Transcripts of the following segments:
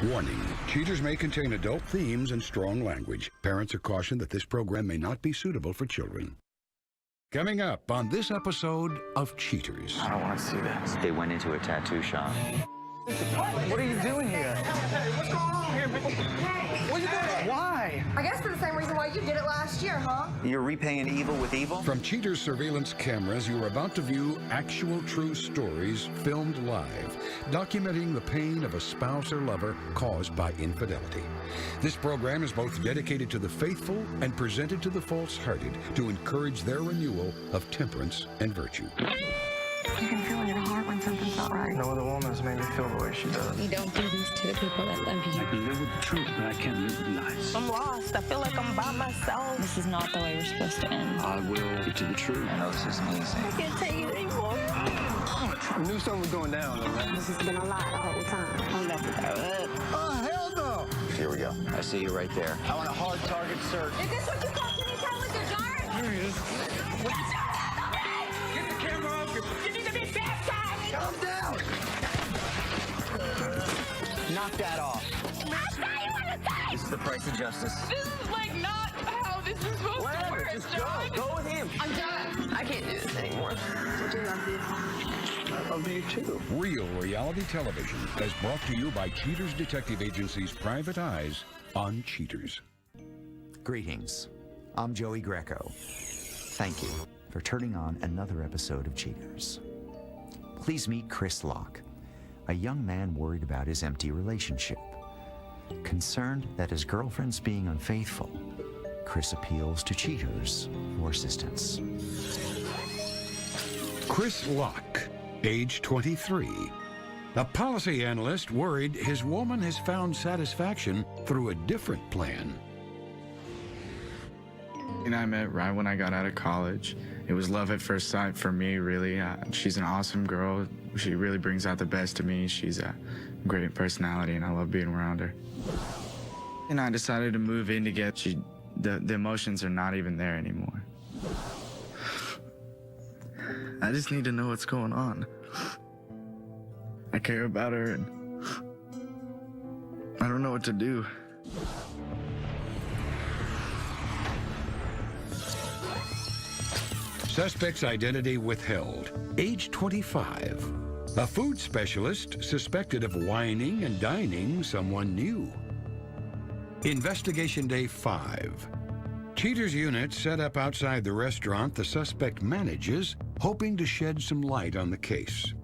Warning, cheaters may contain adult themes and strong language. Parents are cautioned that this program may not be suitable for children. Coming up on this episode of Cheaters. I don't want to see this. They went into a tattoo shop. What are you doing here? Hey, what's going on here, man? What are you doing? Why? I guess for the same reason why you did it last year, huh? You're repaying evil with evil? From Cheaters surveillance cameras, you are about to view actual true stories filmed live, documenting the pain of a spouse or lover caused by infidelity. This program is both dedicated to the faithful and presented to the false-hearted to encourage their renewal of temperance and virtue. You can feel in your heart when something's not right. No other woman has made me feel the way she does. You don't do this to the people that love you. I can live with the truth, but I can't live with lies. I'm lost. I feel like I'm by myself. This is not the way we're supposed to end. I will get to the truth. I know this is amazing. I can't take it anymore. I knew something was going down, though, right? This has been a lie the whole time. I'm about to throw up. Oh, hell no! Here we go. I see you right there. I want a hard target search. Is this what you call anytime with your jar? There he is. Get the camera off you. You need to be baptized. Calm down! Knock that off. This is the price of justice. This is like not how this is supposed to work, Just John. go. Go with him. I'm done. I can't do this anymore. I do love you. I love you, too. Real reality television is brought to you by Cheaters Detective Agency's Private Eyes on Cheaters. Greetings. I'm Joey Greco. Thank you for turning on another episode of Cheaters. Please meet Chris Locke, a young man worried about his empty relationship. Concerned that his girlfriend's being unfaithful, Chris appeals to cheaters for assistance. Chris Locke, age 23. A policy analyst worried his woman has found satisfaction through a different plan. And I met right when I got out of college. It was love at first sight for me, really. She's an awesome girl. She really brings out the best of me. She's a great personality, and I love being around her. And I decided to move in together. The emotions are not even there anymore. I just need to know what's going on. I care about her, and I don't know what to do. Suspect's identity withheld. Age 25. A food specialist suspected of wining and dining someone new. Investigation Day 5. Cheaters unit set up outside the restaurant the suspect manages, hoping to shed some light on the case.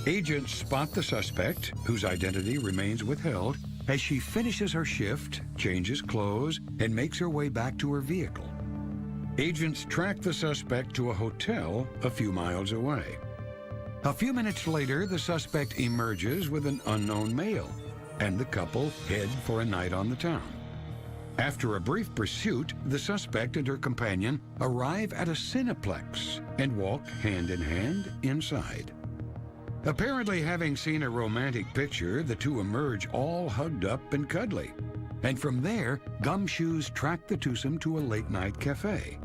Agents spot the suspect, whose identity remains withheld, as she finishes her shift, changes clothes, and makes her way back to her vehicle. Agents track the suspect to a hotel a few miles away. A few minutes later, the suspect emerges with an unknown male, and the couple head for a night on the town. After a brief pursuit, the suspect and her companion arrive at a Cineplex and walk hand in hand inside. Apparently having seen a romantic picture, the two emerge all hugged up and cuddly. And from there, Gumshoes track the twosome to a late-night cafe.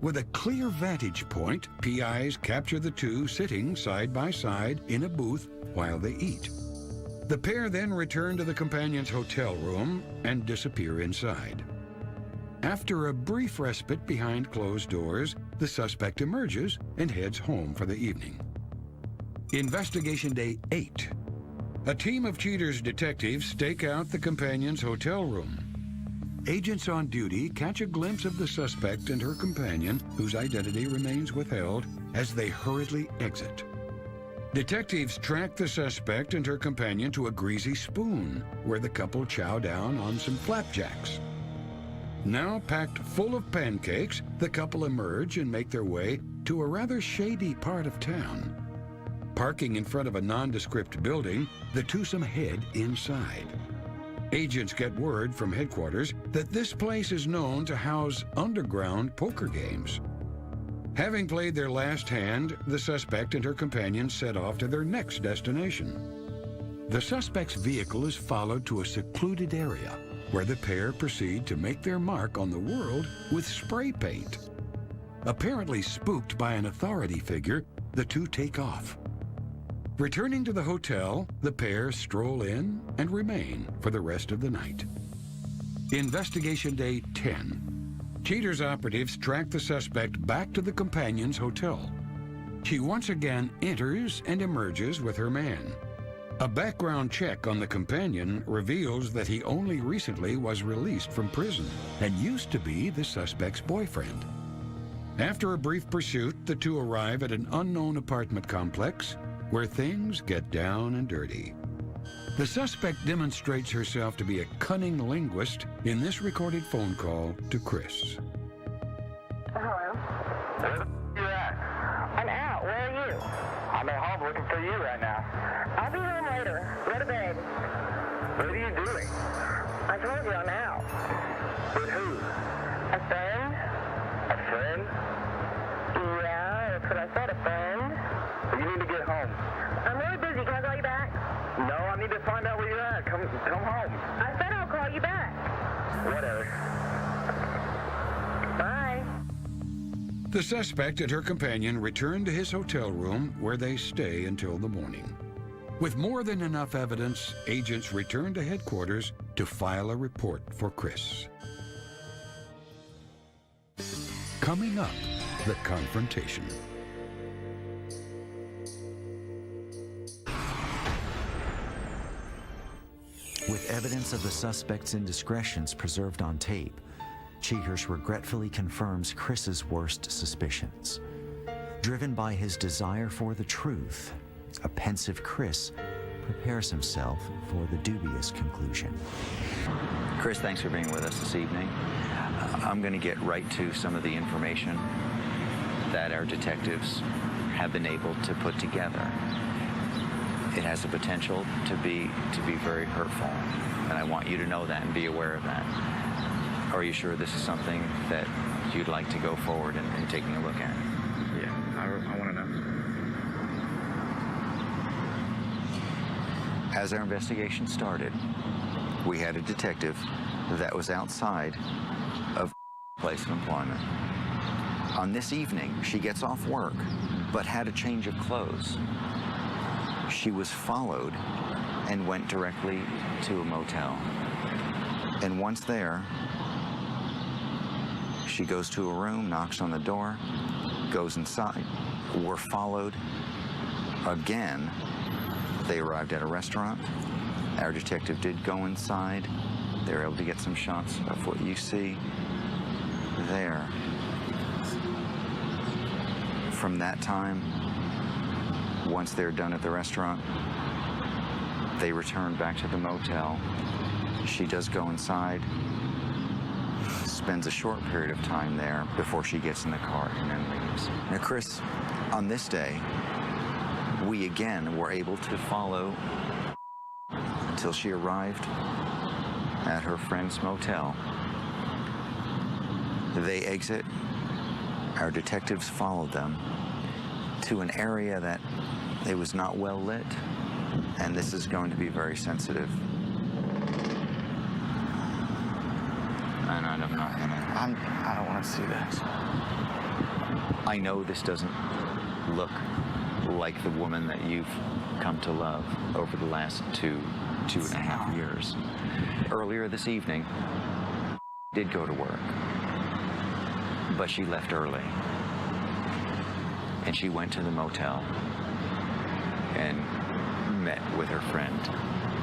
With a clear vantage point, PIs capture the two sitting side by side in a booth while they eat. The pair then return to the companion's hotel room and disappear inside. After a brief respite behind closed doors, the suspect emerges and heads home for the evening. Investigation Day 8. A team of Cheaters detectives stake out the companion's hotel room. Agents on duty catch a glimpse of the suspect and her companion, whose identity remains withheld, as they hurriedly exit. Detectives track the suspect and her companion to a greasy spoon, where the couple chow down on some flapjacks. Now packed full of pancakes, the couple emerge and make their way to a rather shady part of town. Parking in front of a nondescript building, the twosome head inside. Agents get word from headquarters that this place is known to house underground poker games. Having played their last hand, the suspect and her companion set off to their next destination. The suspect's vehicle is followed to a secluded area where the pair proceed to make their mark on the world with spray paint. Apparently spooked by an authority figure, the two take off. Returning to the hotel, the pair stroll in and remain for the rest of the night. Investigation Day 10. Cheaters operatives track the suspect back to the companion's hotel. She once again enters and emerges with her man. A background check on the companion reveals that he only recently was released from prison and used to be the suspect's boyfriend. After a brief pursuit, the two arrive at an unknown apartment complex where things get down and dirty. The suspect demonstrates herself to be a cunning linguist in this recorded phone call to Chris. Hello? Where the you at? I'm out. Where are you? I'm at home looking for you right now. I'll be home later. Go to bed. What are you doing? I told you I'm out. With who? A friend? A friend? Yeah, that's what I said, a friend. You need to get home. I'm really busy. Can I call you back? No, I need to find out where you're at. Come home. I said I'll call you back. Whatever. Bye. The suspect and her companion return to his hotel room where they stay until the morning. With more than enough evidence, agents return to headquarters to file a report for Chris. Coming up, the confrontation. With evidence of the suspect's indiscretions preserved on tape, Cheaters regretfully confirms Chris's worst suspicions. Driven by his desire for the truth, a pensive Chris prepares himself for the dubious conclusion. Chris, thanks for being with us this evening. I'm going to get right to some of the information that our detectives have been able to put together. It has the potential to be very hurtful, and I want you to know that and be aware of that. Are you sure this is something that you'd like to go forward and taking a look at? Yeah, I want to know. As our investigation started, we had a detective that was outside of place of employment. On this evening, she gets off work, but had a change of clothes. She was followed and went directly to a motel. And once there, she goes to a room, knocks on the door, goes inside. Were followed again. They arrived at a restaurant. Our detective did go inside. They were able to get some shots of what you see there. From that time, once they're done at the restaurant, they return back to the motel. She does go inside, spends a short period of time there before she gets in the car and then leaves. Now, Chris, on this day, we again were able to follow until she arrived at her friend's motel. They exit. Our detectives followed them to an area that it was not well lit, and this is going to be very sensitive. And I'm not gonna... I don't want to see this. I know this doesn't look like the woman that you've come to love over the last two and a half years. Earlier this evening, did go to work, but she left early. And she went to the motel and met with her friend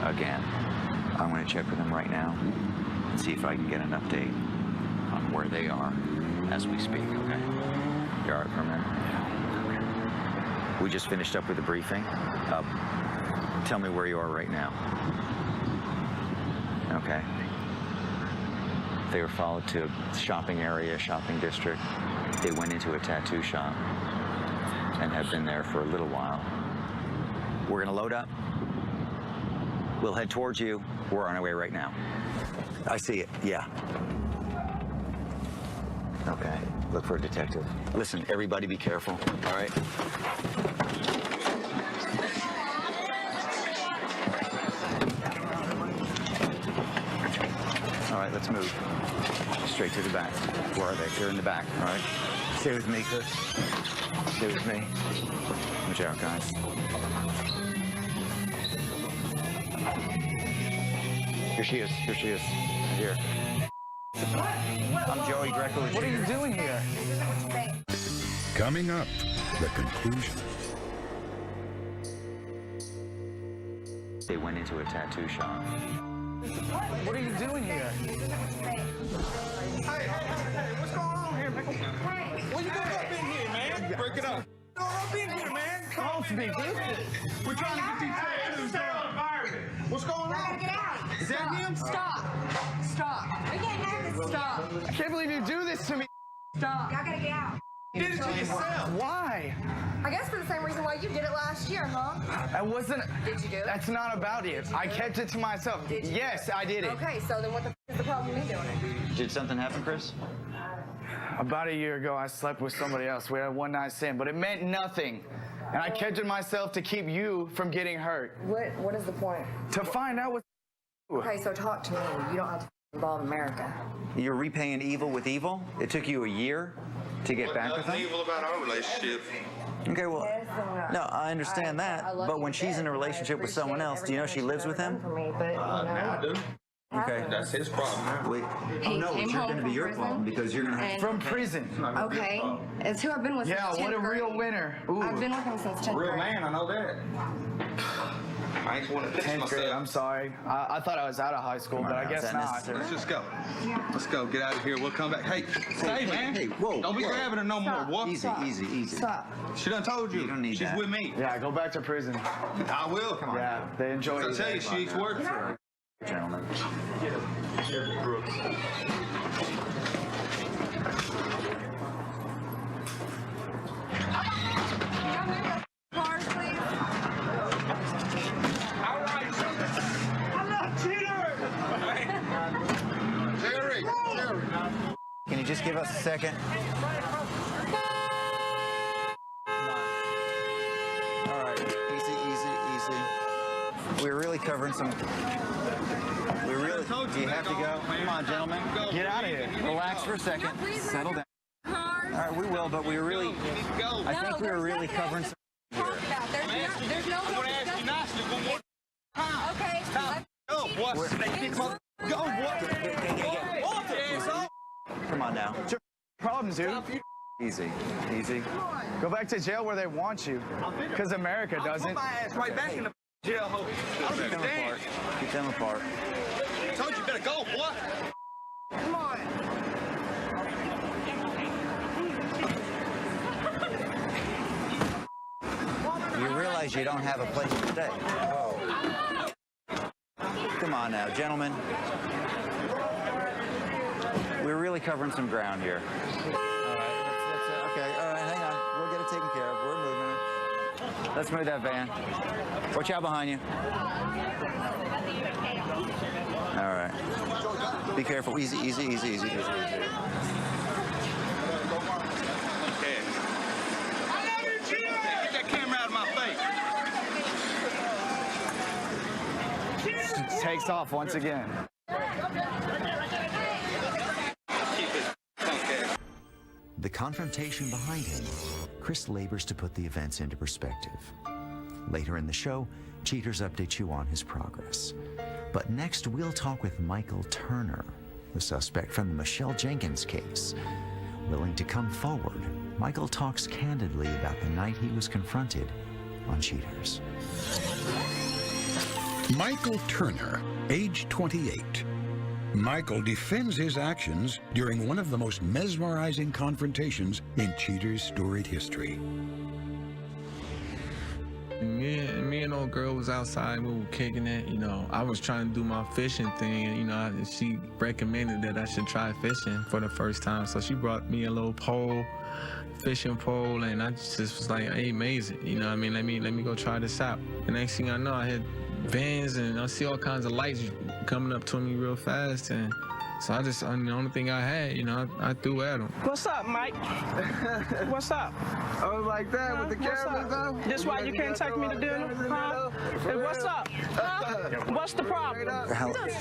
again. I'm going to check with them right now and see if I can get an update on where they are as we speak, okay? You all right for a minute? Yeah. We just finished up with the briefing. Tell me where you are right now. Okay. They were followed to a shopping area, shopping district. They went into a tattoo shop and have been there for a little while. We're gonna load up. We'll head towards you. We're on our way right now. I see it, yeah. Okay, look for a detective. Listen, everybody be careful, all right? All right, let's move. Straight to the back. Where are they? They're in the back, all right? Stay with me, Chris. Stay with me. Watch out, guys. Here she is. Here she is. Here. I'm Joey Greco. What are you doing here? Coming up, the conclusion. They went into a tattoo shop. What are you doing here? Hey, what's going on here, man? What you doing up in here, man? Break it up. What's going on up in here, man? Come on, speak. We're trying to get these tattoos down. What's going on? Get out. Is that him? Stop. We can't have this. Stop. I can't believe you do this to me. Stop. Y'all gotta get out. You did it to yourself. Why? I guess for the same reason why you did it last year, huh? I wasn't. Did you do it? That's not about it. I kept it to myself. Did you? Yes, I did it. Okay, so then what the f is the problem with me doing it? Did something happen, Chris? About a year ago, I slept with somebody else. We had a one-night stand, but it meant nothing. And I kept it myself to keep you from getting hurt. What is the point? To find out what. Okay, so talk to me. You don't have to involve America. You're repaying evil with evil? It took you a year to get back with Nothing him? evil about our relationship. Okay, well, Yes or no, I understand that. I love But you when to she's death, in a and I relationship with someone appreciate else, do you know she everything lives that with you've him? done for me, but, Now I do. Okay. That's his problem. Wait. Oh, no, came it's home going to be from your prison problem because you're going to have. and- From prison. Okay, it's who I've been with Yeah, since 10th what a real grade. winner. Ooh. I've been with him since 10th Real grade. man, I know that. I ain't want to piss 10th grade, I'm myself. sorry. I thought I was out of high school, Come on but I now, guess is that not. necessary? Let's just go. Let's go. Get out of here. We'll come back. Hey, stay, man. hey, whoa, Don't be whoa. grabbing her no more. What? Easy, easy, easy. Stop. She done told you. You don't need She's that. with me. Yeah, go back to prison. I will. Come on. Yeah, they enjoy I you. tell you, she eats work. Gentlemen. Cars, please. I'm not cheater. Jerry. Can you just give us a second? All right, easy, easy, easy. We're really covering some. We really. Do you have to go? Come on, gentlemen. Get out of here. Relax for a second. Settle down. Cars. All right, we will, but we were really. You need to go. I think we were there's really nothing covering else some. to talk about. There's no I'm going to ask you nicely one more time. Okay. Stop. Go, boy. Snake. Go, boy. Come on now. What's your problem, dude? Easy, easy. Go back to jail where they want you. Because America Put doesn't. my ass right back in the jail hole. I don't Keep give a them damn. apart. Keep them apart. I told you better go, boy. Come on. You realize you don't have a place to stay. Come on now, gentlemen. We're really covering some ground here. All right, okay, all right, hang on. We'll get it taken care of. We're moving it. Let's move that van. Watch out behind you. All right. Be careful. Easy, easy, easy, easy, easy, easy. I love you, cheater. Get that camera out of my face. Takes off once again. The confrontation behind him, Chris labors to put the events into perspective. Later in the show, Cheaters updates you on his progress. But next, we'll talk with Michael Turner, the suspect from the Michelle Jenkins case. Willing to come forward, Michael talks candidly about the night he was confronted on Cheaters. Michael Turner, age 28. Michael defends his actions during one of the most mesmerizing confrontations in Cheaters' storied history. Me and old girl was outside, we were kicking it, you know. I was trying to do my fishing thing, and, you know, she recommended that I should try fishing for the first time. So she brought me a little pole, fishing pole, and I just was like, hey, amazing, you know what I mean? Let me go try this out. The next thing I know, I had vans, and I see all kinds of lights coming up to me real fast, and so I just, the only thing I had, you know, I threw at him. What's up, Mike? What's up? I was like that with the What's cameras up? though. This why you can't take me to dinner? Huh? Hey, what's up? Huh? What's the problem?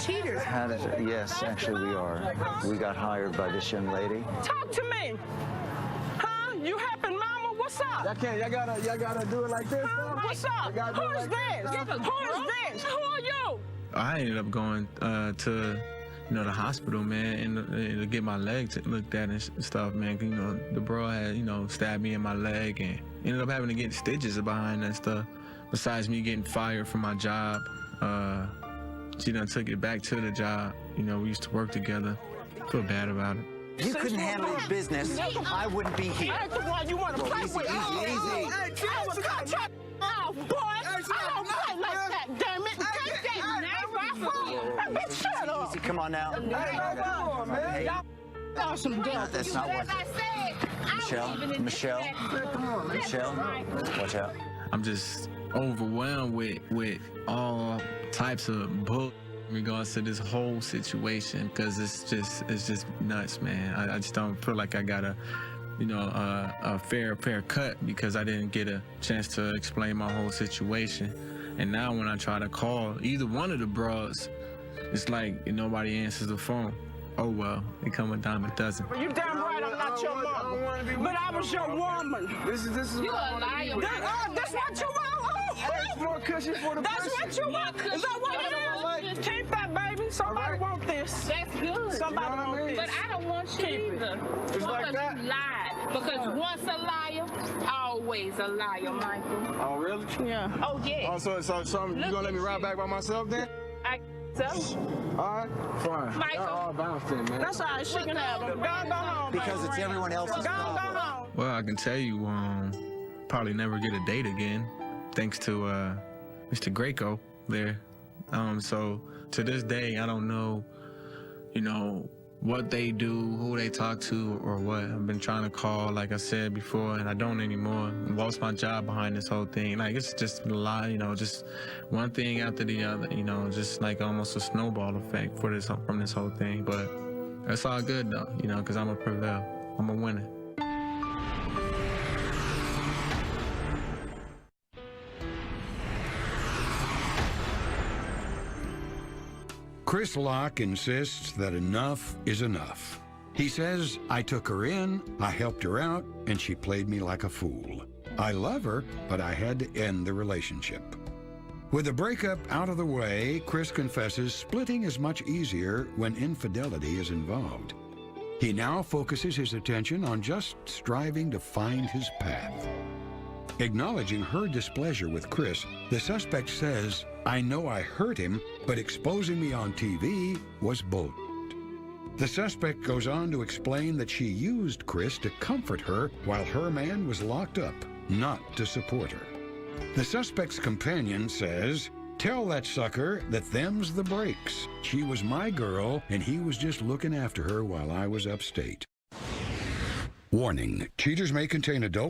Cheaters. Yes, actually we are. We got hired by this young lady. Talk to me. Huh? You happen, mama? What's up? Y'all gotta do it like this. Huh? What's up? Who is this? Who is this? Who are you? I ended up going to, the hospital, man, and to get my leg looked at and stuff, man. The bro had, stabbed me in my leg and ended up having to get stitches behind that stuff. Besides me getting fired from my job, she done took it back to the job. We used to work together. Feel bad about it. If you couldn't handle your business, I wouldn't be here. I ain't the one you want to play with. Easy. I was contract out, boy. I don't play like that, damn it. Take that now, bitch, shut up. Easy, come on now. Hey, y'all some devils. That's not what. Michelle, watch out. I'm just overwhelmed with all types of bull in regards to this whole situation, because it's just nuts, man. I just don't feel like I got a fair cut, because I didn't get a chance to explain my whole situation. And now when I try to call either one of the bros, it's like nobody answers the phone. Oh well, they come a dime a dozen. You damn right I'm not your mama, but I was your woman. This is You a liar. That's what you want. more cushion for the That's what you want. Is that what it is? Keep that, baby. Somebody want this. That's good. Somebody want this. But I don't want you either. Just like Because that? you lied. Because once a liar, always a liar, Michael. Oh, really? Yeah. Oh, yeah. Oh, so you gonna let me ride back by myself then? So, All right, fine. Michael. Y'all all bounced in, man. That's all right. She can have them. Go home. Because it's everyone else's Go problem. home. Well, I can tell you, probably never get a date again, thanks to Mr. Greco there. So to this day, I don't know, what they do, who they talk to, or what. I've been trying to call, like I said before, and I don't anymore. I lost my job behind this whole thing. Like, it's just a lot, just one thing after the other, just like almost a snowball effect from this whole thing. But it's all good though, because I'm a prevail. I'm a winner. Chris Locke insists that enough is enough. He says, I took her in, I helped her out, and she played me like a fool. I love her, but I had to end the relationship. With the breakup out of the way, Chris confesses splitting is much easier when infidelity is involved. He now focuses his attention on just striving to find his path. Acknowledging her displeasure with Chris, the suspect says, I know I hurt him, but exposing me on TV was bull. The suspect goes on to explain that she used Chris to comfort her while her man was locked up, not to support her. The suspect's companion says, tell that sucker that them's the breaks. She was my girl, and he was just looking after her while I was upstate. Warning, cheaters may contain adult